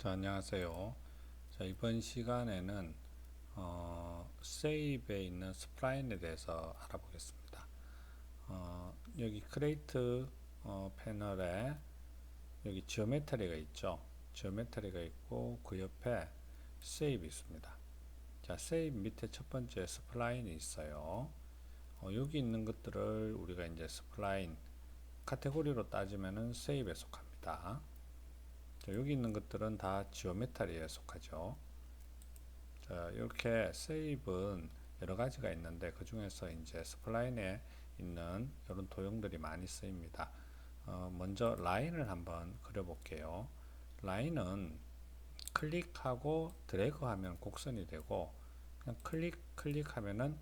안녕하세요. 이번 시간에는 세이브에 있는 스플라인에 대해서 알아보겠습니다. 여기 크레이트 패널에 여기 지오메트리가 있죠. 지오메트리가 있고 그 옆에 세이브 있습니다. 세이브 밑에 첫 번째 스플라인이 있어요. 여기 있는 것들을 우리가 이제 스플라인 카테고리로 따지면은 세이브에 속합니다. 여기 있는 것들은 다 지오메트리에 속하죠. 이렇게 세이브는 여러 가지가 있는데 그 중에서 이제 스플라인에 있는 이런 도형들이 많이 쓰입니다. 먼저 라인을 한번 그려볼게요. 라인은 클릭하고 드래그하면 곡선이 되고 그냥 클릭하면은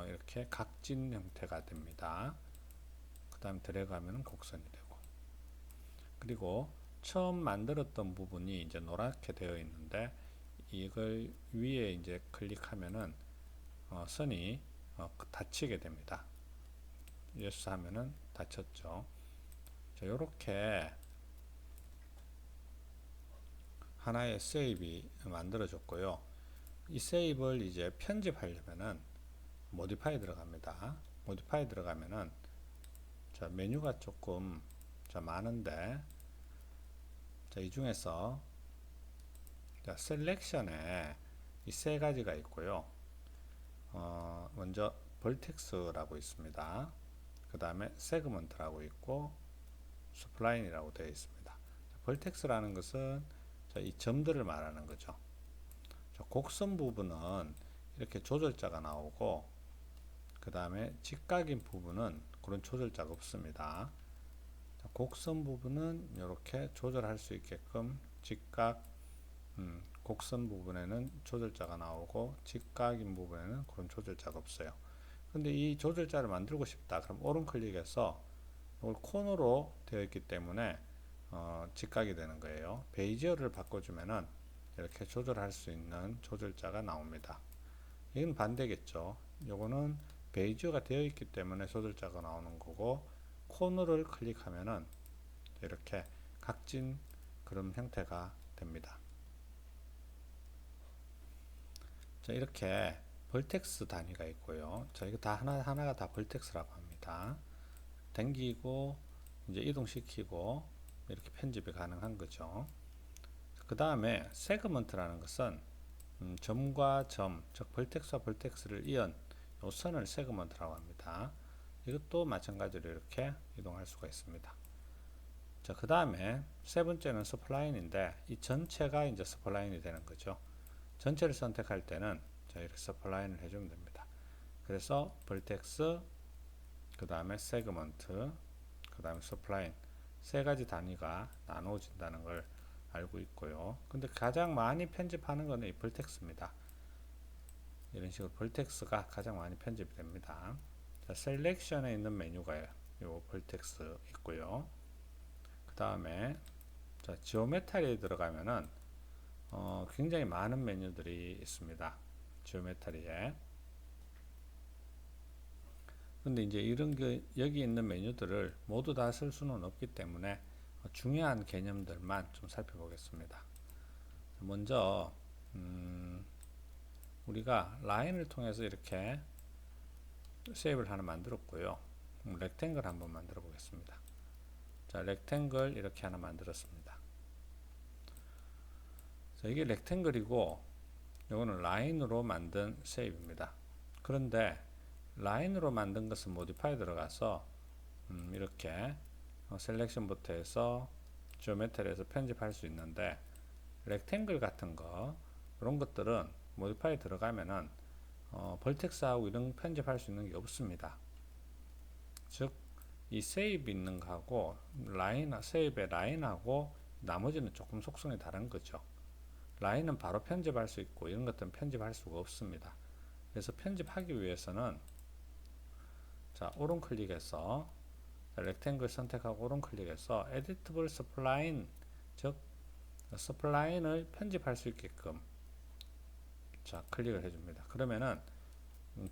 이렇게 각진 형태가 됩니다. 그 다음 드래그하면 곡선이 되고, 그리고 처음 만들었던 부분이 이제 노랗게 되어 있는데 이걸 위에 이제 클릭하면은 선이 닫히게 됩니다. 예스 하면은 닫혔죠. 이렇게 하나의 세이브이 만들어졌고요. 이 세이브를 이제 편집하려면은 모디파이 들어갑니다. 모디파이 들어가면은 메뉴가 조금 많은데 이 중에서 셀렉션에 이 세 가지가 있고요. 먼저 벌텍스라고 있습니다. 그 다음에 세그먼트라고 있고 스플라인이라고 되어 있습니다. 벌텍스라는 것은 이 점들을 말하는 거죠. 곡선 부분은 이렇게 조절자가 나오고 그 다음에 직각인 부분은 그런 조절자가 없습니다. 곡선 부분은 이렇게 조절할 수 있게끔 직각, 곡선 부분에는 조절자가 나오고 직각인 부분에는 그런 조절자가 없어요. 근데 이 조절자를 만들고 싶다 그럼 오른 클릭해서 이걸 코너로 되어 있기 때문에 직각이 되는 거예요. 베이지어를 바꿔주면은 이렇게 조절할 수 있는 조절자가 나옵니다. 이건 반대겠죠. 요거는 베이지어가 되어 있기 때문에 조절자가 나오는 거고, 코너를 클릭하면은 이렇게 각진 그런 형태가 됩니다. 이렇게 벌텍스 단위가 있고요. 이거 다 하나가 다 벌텍스라고 합니다. 당기고 이제 이동시키고 이렇게 편집이 가능한 거죠. 그 다음에 세그먼트라는 것은 점과 점, 즉 벌텍스와 벌텍스를 이은 요 선을 세그먼트라고 합니다. 이것도 마찬가지로 이렇게 이동할 수가 있습니다. 그 다음에 세 번째는 스플라인인데 이 전체가 이제 스플라인이 되는 거죠. 전체를 선택할 때는 이렇게 스플라인을 해주면 됩니다. 그래서 벌텍스, 그 다음에 세그먼트, 그 다음에 스플라인 세 가지 단위가 나누어진다는 걸 알고 있고요. 근데 가장 많이 편집하는 것은 이 벌텍스입니다. 이런 식으로 벌텍스가 가장 많이 편집이 됩니다. 셀렉션에 있는 메뉴가 이 벌텍스 있고요. 그 다음에 지오메트리에 들어가면은 굉장히 많은 메뉴들이 있습니다. 지오메트리에. 근데 이제 이런 여기 있는 메뉴들을 모두 다 쓸 수는 없기 때문에 중요한 개념들만 좀 살펴보겠습니다. 먼저 우리가 라인을 통해서 이렇게 세이브를 하나 만들었고요. 렉탱글 한번 만들어 보겠습니다. 렉탱글 이렇게 하나 만들었습니다. 이게 렉탱글이고 이거는 라인으로 만든 세이브입니다. 그런데 라인으로 만든 것은 모디파이 들어가서 이렇게 셀렉션부터 해서 지오메트리에서 편집할 수 있는데, 렉탱글 같은 거 이런 것들은 모디파이 들어가면은 벌텍스하고 이런 편집할 수 있는 게 없습니다. 즉 이 세이브 있는 거하고 세이브의 라인하고 나머지는 조금 속성이 다른 거죠. 라인은 바로 편집할 수 있고 이런 것들은 편집할 수가 없습니다. 그래서 편집하기 위해서는 오른 클릭해서 렉탱글 선택하고 오른 클릭해서 에디터블 스플라인, 즉 스플라인을 편집할 수 있게끔 클릭을 해줍니다. 그러면은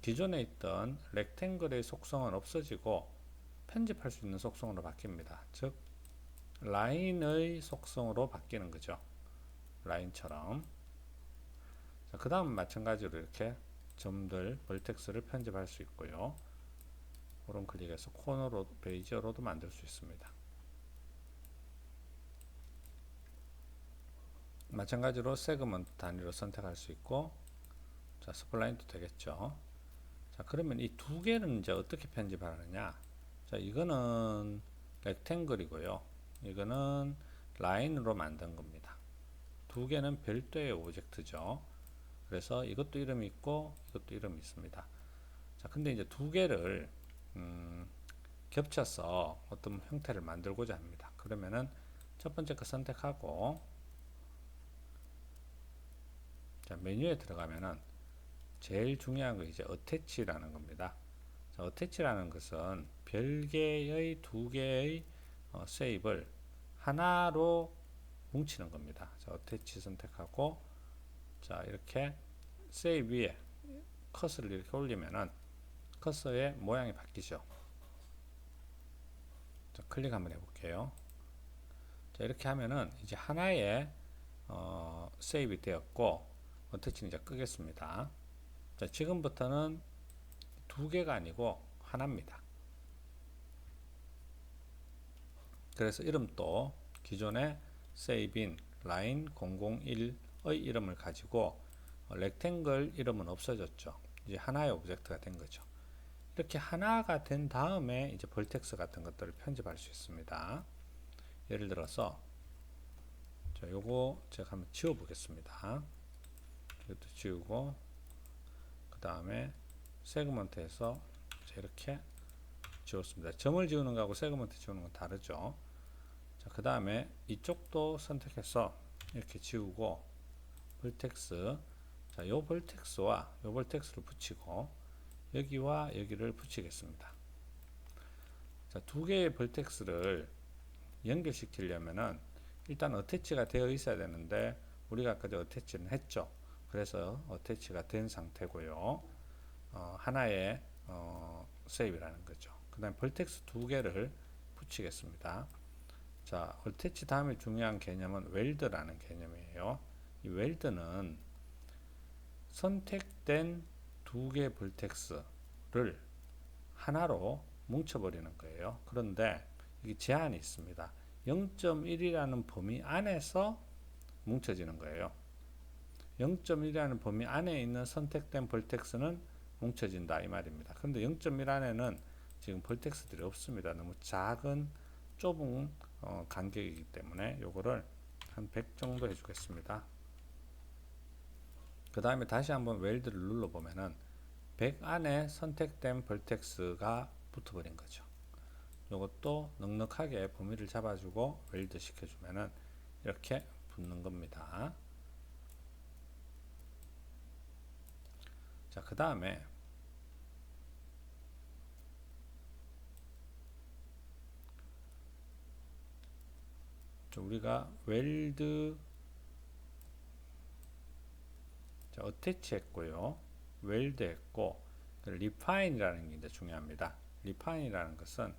기존에 있던 렉탱글의 속성은 없어지고 편집할 수 있는 속성으로 바뀝니다. 즉 라인의 속성으로 바뀌는 거죠. 라인처럼. 그 다음 마찬가지로 이렇게 점들 벌텍스를 편집할 수 있고요. 오른 클릭해서 코너로 베이지어로도 만들 수 있습니다. 마찬가지로 세그먼트 단위로 선택할 수 있고, 자, 스플라인도 되겠죠. 자, 그러면 이 두 개는 이제 어떻게 편집하느냐? 자, 이거는 렉탱글이고요. 이거는 라인으로 만든 겁니다. 두 개는 별도의 오브젝트죠. 그래서 이것도 이름이 있고 이것도 이름이 있습니다. 자, 근데 이제 두 개를 겹쳐서 어떤 형태를 만들고자 합니다. 그러면은 첫 번째 거 선택하고, 자, 메뉴에 들어가면은 제일 중요한 거 이제 어태치라는 겁니다. 자, 어태치라는 것은 별개의 두 개의 세입을 하나로 뭉치는 겁니다. 자, 어태치 선택하고, 자, 이렇게 세입 위에 커서를 이렇게 올리면은 커서의 모양이 바뀌죠. 자, 클릭 한번 해볼게요. 자, 이렇게 하면은 이제 하나의 세입이 되었고, 어태치는 이제 끄겠습니다. 자, 지금부터는 두 개가 아니고 하나입니다. 그래서 이름도 기존의 세이빈 라인 001의 이름을 가지고 렉탱글 이름은 없어졌죠. 이제 하나의 오브젝트가 된 거죠. 이렇게 하나가 된 다음에 이제 벌텍스 같은 것들을 편집할 수 있습니다. 예를 들어서 자, 요거 제가 한번 지워 보겠습니다. 이것도 지우고, 그 다음에 세그먼트에서 이렇게 지웠습니다. 점을 지우는 거하고 세그먼트 지우는 건 다르죠. 자, 그 다음에 이쪽도 선택해서 이렇게 지우고, 벌텍스, 자, 요 벌텍스와 요 벌텍스를 붙이고 여기와 여기를 붙이겠습니다. 자, 두 개의 벌텍스를 연결시키려면은 일단 어태치가 되어 있어야 되는데 우리가 아까 어태치는 했죠. 그래서 어태치가 된 상태고요. 하나의 세입이라는 거죠. 그 다음에 벌텍스 두 개를 붙이겠습니다. 자, 어태치 다음에 중요한 개념은 웰드라는 개념이에요. 이 웰드는 선택된 두 개의 벌텍스를 하나로 뭉쳐버리는 거예요. 그런데 이게 제한이 있습니다. 0.1이라는 범위 안에서 뭉쳐지는 거예요. 0.1이라는 범위 안에 있는 선택된 벌텍스는 뭉쳐진다 이 말입니다. 그런데 0.1 안에는 지금 벌텍스들이 없습니다. 너무 작은 좁은 간격이기 때문에 요거를 한 100 정도 해주겠습니다. 그 다음에 다시 한번 웰드를 눌러보면은 100 안에 선택된 벌텍스가 붙어버린 거죠. 요것도 넉넉하게 범위를 잡아주고 웰드 시켜주면은 이렇게 붙는 겁니다. 자, 그 다음에 우리가 웰드 어태치 했고요. 웰드 했고, 리파인이라는 게 이제 중요합니다. 리파인이라는 것은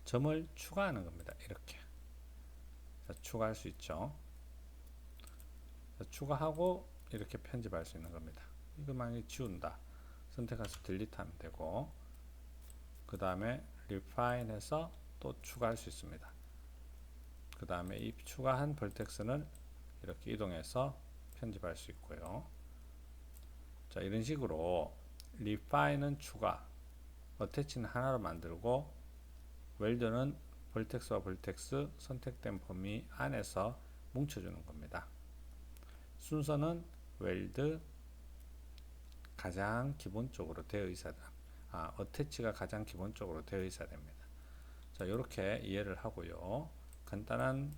점을 추가하는 겁니다. 이렇게. 자, 추가할 수 있죠. 자, 추가하고 이렇게 편집할 수 있는 겁니다. 이거 만약에 지운다. 선택해서 딜리트 하면 되고, 그 다음에 refine 해서 또 추가할 수 있습니다. 그 다음에 이 추가한 벌텍스는 이렇게 이동해서 편집할 수 있고요. 자, 이런 식으로 refine은 추가, 어태치는 하나로 만들고, 웰드는 벌텍스와 벌텍스 선택된 범위 안에서 뭉쳐주는 겁니다. 순서는 웰드 가장 기본적으로 되어 있어야 됩니다. 어태치가 가장 기본적으로 되어 있어야 됩니다. 자, 이렇게 이해를 하고요. 간단한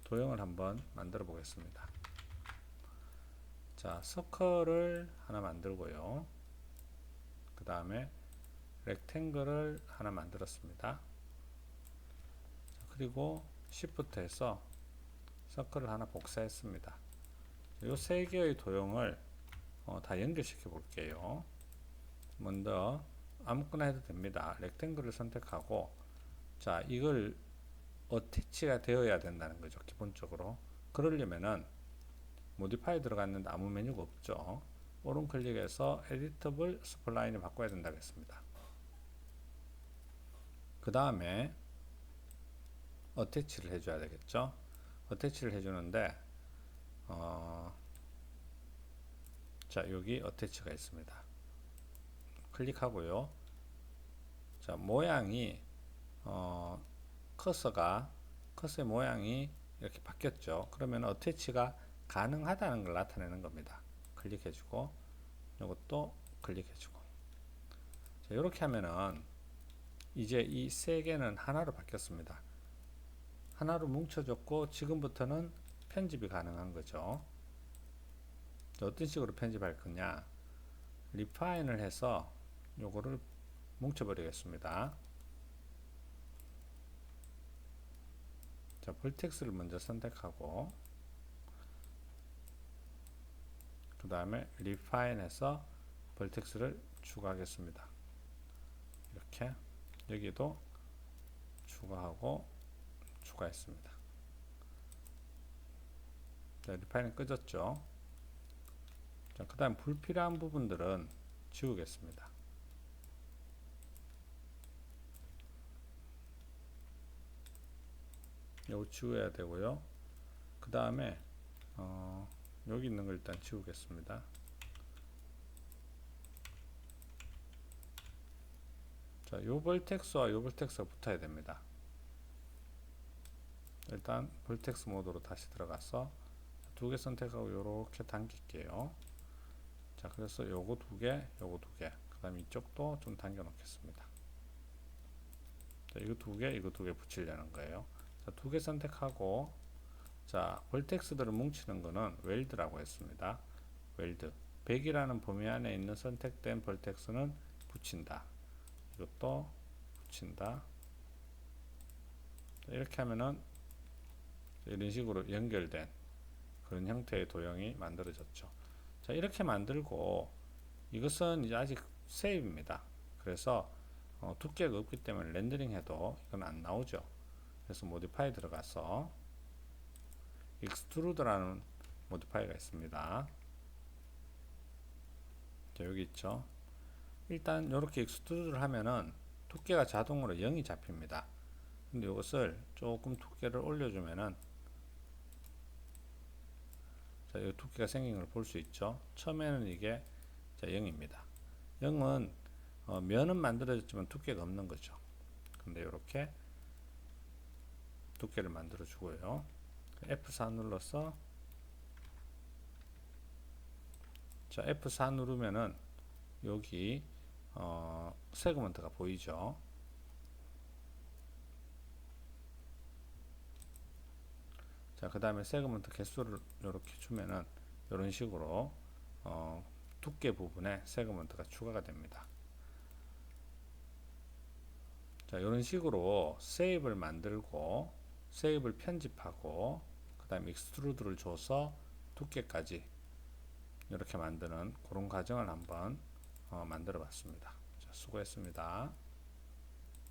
도형을 한번 만들어 보겠습니다. 자, 서클을 하나 만들고요. 그 다음에 렉탱글을 하나 만들었습니다. 그리고 Shift 해서 서클을 하나 복사했습니다. 이 세 개의 도형을 다 연결시켜 볼게요. 먼저 아무거나 해도 됩니다. 렉탱글을 선택하고, 자, 이걸 어태치가 되어야 된다는 거죠. 기본적으로 그러려면은 모디파이 들어갔는데 아무 메뉴가 없죠. 오른 클릭해서 에디터블 스플라인을 바꿔야 된다고 했습니다. 그 다음에 어태치를 해줘야 되겠죠. 어태치를 해주는데 자, 여기 어태치가 있습니다. 클릭하고요. 자, 모양이 커서의 모양이 이렇게 바뀌었죠. 그러면 어태치가 가능하다는 걸 나타내는 겁니다. 클릭해주고 이것도 클릭해주고. 자, 이렇게 하면은 이제 이 세 개는 하나로 바뀌었습니다. 하나로 뭉쳐졌고 지금부터는 편집이 가능한 거죠. 어떤 식으로 편집할 거냐? 리파인을 해서 요거를 뭉쳐버리겠습니다. 자, 볼텍스를 먼저 선택하고 그 다음에 리파인해서 볼텍스를 추가하겠습니다. 이렇게 여기도 추가하고 추가했습니다. 자, 리파인은 끄졌죠. 자, 그 다음 불필요한 부분들은 지우겠습니다. 이거 지워야 되고요. 그 다음에 여기 있는 걸 일단 지우겠습니다. 자, 요 볼텍스와 요 볼텍스가 붙어야 됩니다. 일단 볼텍스 모드로 다시 들어가서 두 개 선택하고 요렇게 당길게요. 자, 그래서 요거 두 개, 요거 두 개, 그 다음 이쪽도 좀 당겨 놓겠습니다. 자, 이거 두 개, 이거 두 개 붙이려는 거예요. 자, 두 개 선택하고, 자, 볼텍스들을 뭉치는 거는 웰드라고 했습니다. 웰드. 100이라는 범위 안에 있는 선택된 볼텍스는 붙인다. 이것도 붙인다. 자, 이렇게 하면은 이런 식으로 연결된 그런 형태의 도형이 만들어졌죠. 자, 이렇게 만들고 이것은 이제 아직 세입입니다. 그래서 두께가 없기 때문에 렌더링 해도 이건 안 나오죠. 그래서 모디파이 들어가서 익스트루드라는 모디파이가 있습니다. 자, 여기 있죠. 일단 이렇게 익스트루드를 하면은 두께가 자동으로 0이 잡힙니다. 근데 이것을 조금 두께를 올려주면은 자, 이 두께가 생긴 걸 볼 수 있죠. 처음에는 이게 자, 0입니다. 0은 면은 만들어졌지만 두께가 없는 거죠. 근데 이렇게 두께를 만들어 주고요. F4 눌러서 자, F4 누르면은 여기 세그먼트가 보이죠. 자, 그 다음에 세그먼트 개수를 이렇게 주면은 이런 식으로 두께 부분에 세그먼트가 추가가 됩니다. 자, 이런 식으로 세입을 만들고 세입을 편집하고 그 다음에 익스트루드를 줘서 두께까지 이렇게 만드는 그런 과정을 한번 만들어 봤습니다. 자, 수고했습니다.